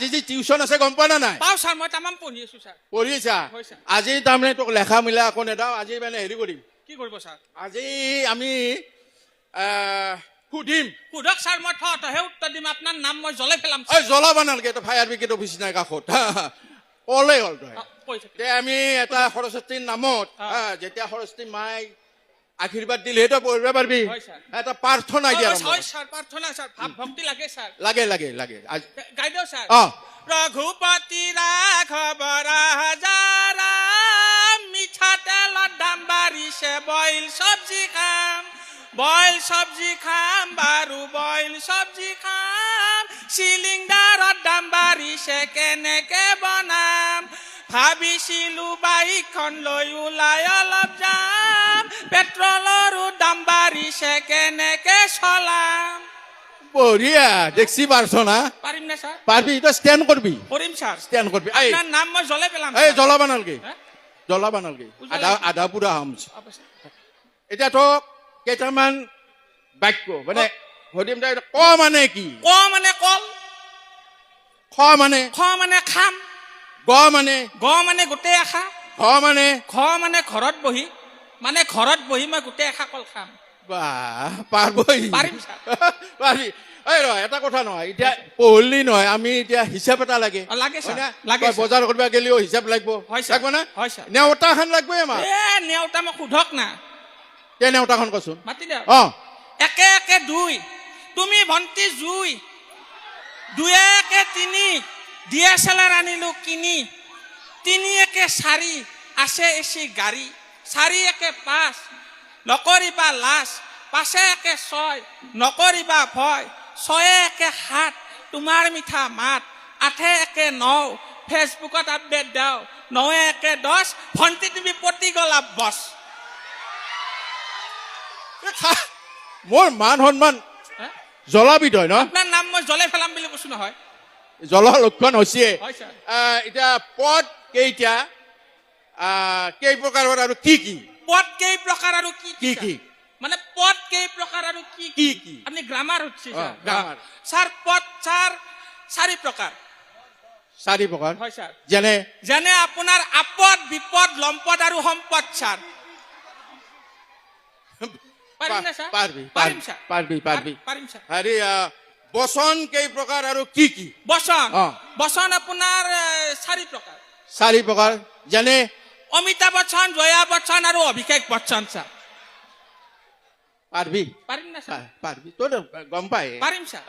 আজি টিউচন আছে গম পোৱা না নাই? পাওঁ ছাৰ, মই তামাম পঢ়ি আছো ছাৰ। পঢ়িছা? হয় ছাৰ। আজি তাৰমানে তোক লেখা মিলা আকৌ নেদাও, আজি মানে হেৰি কৰিম। কি কৰিব ছাৰ? আজি আমি সুধিম। সোধক ছাৰ, মই তহে উত্তৰ দিম। আপোনাৰ নাম মই জ্বলাই পেলাম। এই জ্বলাবা নালাগে, তই ফায়াৰ ব্ৰিগেড অফিচ নাই কাষত। ক'লেই হ'ল তই। কৈ থাকি তে আমি এটা সৰস্বতীৰ নামত যেতিয়া সৰস্বতী মাই আশীৰ্বাদ দিলে তই পঢ়িব পাৰিবি। হয় ছাৰ। এটা প্ৰাৰ্থনা দিয়া হয় ছাৰ, প্ৰাৰ্থনা ছাৰ, ভাৱ ভক্তি লাগে ছাৰ। লাগে লাগে লাগে। গাই দিওঁ ছাৰ। ৰঘুপতি ৰাঘৱ ৰাজাৰাম, মিঠাতেলত দাম বাঢ়িছে, বইল চব্জি খাম, বইল চব্জি খাম, বাৰু বইল চব্জি খাম, চিলিণ্ডাৰত দাম বাঢ়িছে, কেনেকে বনাম, ভাবিছিলো বাইকখন লৈ ওলাই অলপ যাম, পেট্ৰলৰো দাম বাঢ়িছে, কেনেকে চলাম। বঢ়িয়া, দেখছি পাৰছ না? পাৰিম নে ছাৰ? পাৰবি, তই ষ্টেণ্ড কৰবি। কৰিম ছাৰ। ষ্টেণ্ড কৰবি। আপোনাৰ নাম মই জ্বলাই পেলাম। এই জ্বলাবা নালাগে, হে? জ্বলাবা নালাগে, উজ্বলাই আধা পুৰা হামছ। অৱশ্যে। এতিয়া তোক কেইটামান বাক্য মানে সুধিম, তই ক মানে কি? ক মানে কল, খ মানে খ মানে খাম, গ মানে গ মানে গোটেই এখা, ঘ মানে ঘ মানে ঘৰত বহি, মানে ঘৰত বহি মই গোটেই এখা কল খাম। বাহ, পাৰবই। পাৰিম ছাৰ। পাৰি। এই ৰ এটা কথা নহয়, এতিয়া পঢ়লি নহয়, আমি এতিয়া হিচাপ এটা লাগে। লাগে ছাৰ, হয় না? লাগে তই ছাৰ। বজাৰ কৰিব গেলিও হিচাপ লাগিব। হয় ছাৰ। লাগব না? হয় ছাৰ। নেওতা খান লাগবই আমাৰ। এ নেওতা মোক সোধক না। তে নেওতাখন কচোন। মাতি দিয়ক। অ একে একে দুই, তুমি ভন্টি জুই, দুয়ে একে তিনি, DSLR আনিলো কিনি, তিনি একে চাৰি, আছে এচি গাড়ী, চাৰি একে পাঁচ, নকৰিবা লাজ, পাঁচে একে ছয়, নকৰিবা ভয়, ছয়ে একে সাত, তোমাৰ মিঠা মাত, আঠে একে ন, ফেচবুকত আপডেট দাও, নয়ে একে 10, ভন্টি তুমি পতি গলা বছ। মোৰ মান সন্মান হে? জ্বলাবি তই ন? আপোনাৰ নাম মই জ্বলাই পেলাম বুলি কৈছো নহয়। জ্বলা লক্ষণ হৈছে। হয় ছাৰ। এতিয়া পদ কেইটা, কেই প্ৰকাৰৰ আৰু কি কি? পদ কেই প্ৰকাৰ আৰু কি কি কি? মানে পদ কেই প্ৰকাৰ আৰু কি কি কি? আপনি গ্ৰামাৰ হচ্ছে স্যাৰ। গ্ৰামাৰ। স্যাৰ পদ স্যাৰ চাৰি প্ৰকাৰ। চাৰি প্ৰকাৰ। হয় স্যাৰ। যেনে যেনে আপোনাৰ আপদ, বিপদ, লম্পদ আৰু সম্পদ স্যাৰ। পাৰিম না স্যাৰ? পাৰবি পাৰিম স্যাৰ। পাৰবি পাৰবি। পাৰিম স্যাৰ। হেৰি বচন কেই প্ৰকাৰ আৰু কি কি? বচন। অ। বচন আপোনাৰ চাৰি প্ৰকাৰ। চাৰি প্ৰকাৰ। যেনে অমিতাভ বচ্চন, জয়া বচ্চন আৰু অভিষেক বচ্চন স্যাৰ। পাৰবি পাৰিম না স্যাৰ? পাৰবি, তই গম পাই। পাৰিম স্যাৰ।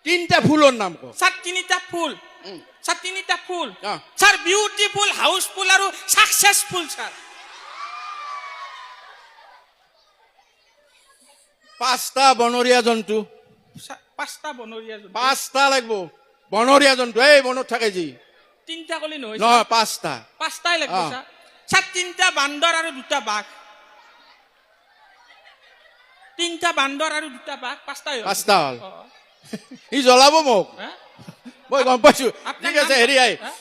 তিনিটা ফুলৰ নাম ক। স্যাৰ তিনিটা ফুল। স্যাৰ তিনিটা ফুল। অ। স্যাৰ বিউটিফুল, হাউসফুল আৰু সাকসেসফুল স্যাৰ। পাঁচটা বনৰীয়া জন্তু। পাঁচটা বনৰীয়া জন্তু। পাঁচটা লাগিব বনৰীয়া জন্তু, এই বনত থাকে যি। তিনটা কলি নহয় নহয়, পাঁচটা। পাঁচটাই লাগিব স্যার। স্যার তিনটা বান্দৰ আৰু দুটা বাঘ। তিনটা বান্দৰ আৰু দুটা বাঘ, পাঁচটাই হ'ল। পাঁচটা হ'ল। অ। ই জ্বলাব মোক, হে? মই গম পাইছো। আপোনাৰ ঠিক আছে, নাম- হেৰি হা?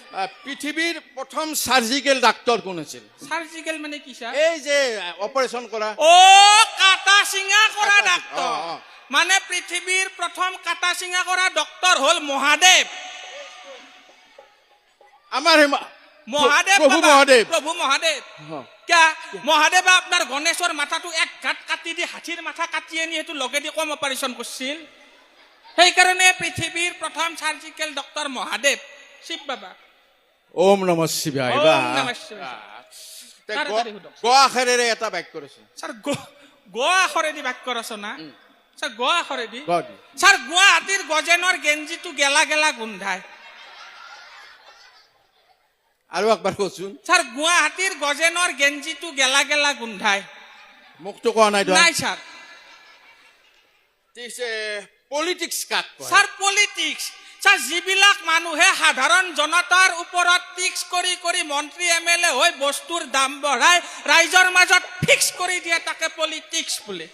পৃথিৱীৰ প্ৰথম চাৰ্জিকেল ডাক্তৰ কোন আছিল? সাৰ্জিকেল মানে কি স্যাৰ? এই যে অপাৰেশ্যন কৰা। ও কাটা চিঙা কৰা কাটা- ডাক্তৰ। অ, অ। মানে পৃথিৱীৰ প্ৰথম কাটা চিঙা কৰা ডক্তৰ হ'ল মহাদেৱ। আমাৰ মহাদেৱ প্ৰভু বাবা। মহাদেৱ। প্ৰভু মহাদেৱ। অ। क्या মহাদেৱে আপোনাৰ গণেশৰ মাথাটো এক ঘাট কাটি দি হাতীৰ মাথা কাটি আনি সেইটো লগেদি কম অপাৰেশ্যন কৰিছিল। সেইকাৰণে পৃথিৱীৰ প্ৰথম চাৰ্জিকেল ডক্তৰ মহাদেৱ, শিৱ বাবা। ওম নম শিৱায়। ওম নমঃ শিৱায়। তাড়াতাড়ি সোধক। গ আখৰেৰে এটা বাক্য আছে। স্যাৰ গ আখৰেদি বাক্য ৰচনা। স্যাৰ গ আখৰেদি। গ দি। স্যাৰ গুৱাহাটীৰ গজেনৰ গেঞ্জিটো গেলা গেলা গোন্ধায়। আৰু একবাৰ কচোন। স্যাৰ গুৱাহাটীৰ গজেনৰ গেঞ্জিটো গেলা গেলা গোন্ধায়। মোকতো কোৱা নাই তই। নাই স্যাৰ। পলিটিক্স কাক কয়? Sir politics. স্যাৰ যিবিলাক মানুহে সাধাৰণ জনতাৰ ওপৰত টিক্স কৰি কৰি মন্ত্ৰী MLA হৈ বস্তুৰ দাম বঢ়াই ৰাইজৰ মাজত ফিক্স কৰি দিয়ে তাকে পলিটিক্স বোলে।